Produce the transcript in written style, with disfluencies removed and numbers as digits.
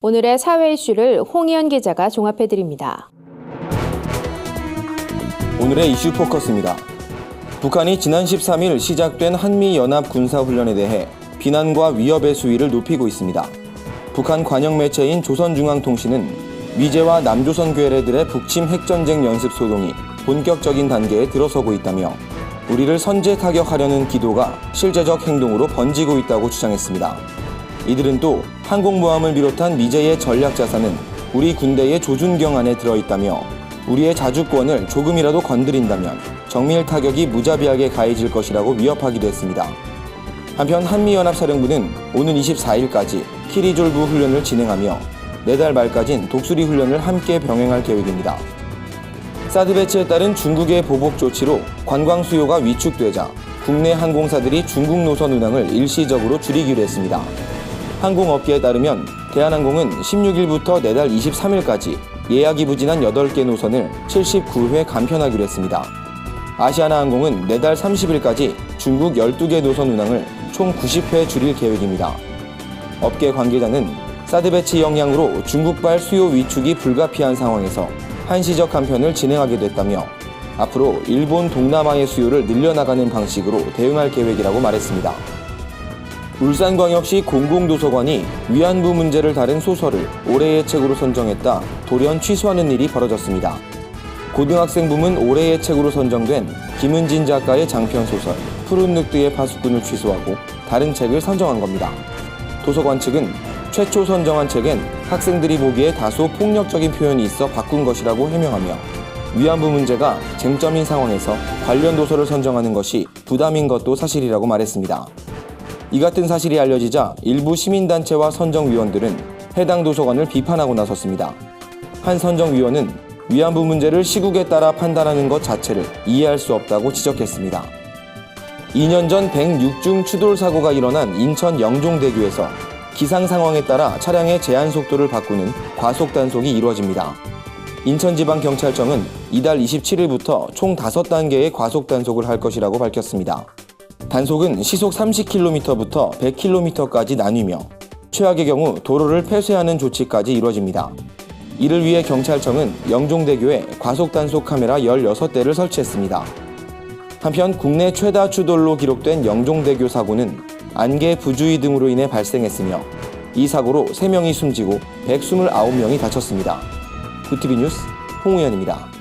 오늘의 사회 이슈를 홍희연 기자가 종합해드립니다. 오늘의 이슈 포커스입니다. 북한이 지난 13일 시작된 한미연합 군사훈련에 대해 비난과 위협의 수위를 높이고 있습니다. 북한 관영 매체인 조선중앙통신은 위제와 남조선 괴뢰들의 북침 핵전쟁 연습 소동이 본격적인 단계에 들어서고 있다며 우리를 선제 타격하려는 기도가 실제적 행동으로 번지고 있다고 주장했습니다. 이들은 또 항공모함을 비롯한 미제의 전략 자산은 우리 군대의 조준경 안에 들어있다며 우리의 자주권을 조금이라도 건드린다면 정밀 타격이 무자비하게 가해질 것이라고 위협하기도 했습니다. 한편 한미연합사령부는 오는 24일까지 키리졸브 훈련을 진행하며 내달 말까진 독수리 훈련을 함께 병행할 계획입니다. 사드 배치에 따른 중국의 보복 조치로 관광 수요가 위축되자 국내 항공사들이 중국 노선 운항을 일시적으로 줄이기로 했습니다. 항공업계에 따르면 대한항공은 16일부터 내달 23일까지 예약이 부진한 8개 노선을 79회 간편하기로 했습니다. 아시아나항공은 내달 30일까지 중국 12개 노선 운항을 총 90회 줄일 계획입니다. 업계 관계자는 사드 배치 영향으로 중국발 수요 위축이 불가피한 상황에서 한시적 간편을 진행하게 됐다며 앞으로 일본 동남아의 수요를 늘려나가는 방식으로 대응할 계획이라고 말했습니다. 울산광역시 공공도서관이 위안부 문제를 다룬 소설을 올해의 책으로 선정했다 돌연 취소하는 일이 벌어졌습니다. 고등학생 부문 올해의 책으로 선정된 김은진 작가의 장편소설 푸른 늑대의 파수꾼을 취소하고 다른 책을 선정한 겁니다. 도서관 측은 최초 선정한 책엔 학생들이 보기에 다소 폭력적인 표현이 있어 바꾼 것이라고 해명하며 위안부 문제가 쟁점인 상황에서 관련 도서를 선정하는 것이 부담인 것도 사실이라고 말했습니다. 이 같은 사실이 알려지자 일부 시민단체와 선정위원들은 해당 도서관을 비판하고 나섰습니다. 한 선정위원은 위안부 문제를 시국에 따라 판단하는 것 자체를 이해할 수 없다고 지적했습니다. 2년 전 106중 추돌 사고가 일어난 인천 영종대교에서 기상 상황에 따라 차량의 제한 속도를 바꾸는 과속 단속이 이루어집니다. 인천지방경찰청은 이달 27일부터 총 5단계의 과속 단속을 할 것이라고 밝혔습니다. 단속은 시속 30km부터 100km까지 나뉘며 최악의 경우 도로를 폐쇄하는 조치까지 이루어집니다. 이를 위해 경찰청은 영종대교에 과속단속 카메라 16대를 설치했습니다. 한편 국내 최다 추돌로 기록된 영종대교 사고는 안개 부주의 등으로 인해 발생했으며 이 사고로 3명이 숨지고 129명이 다쳤습니다. 구티비 뉴스 홍우현입니다.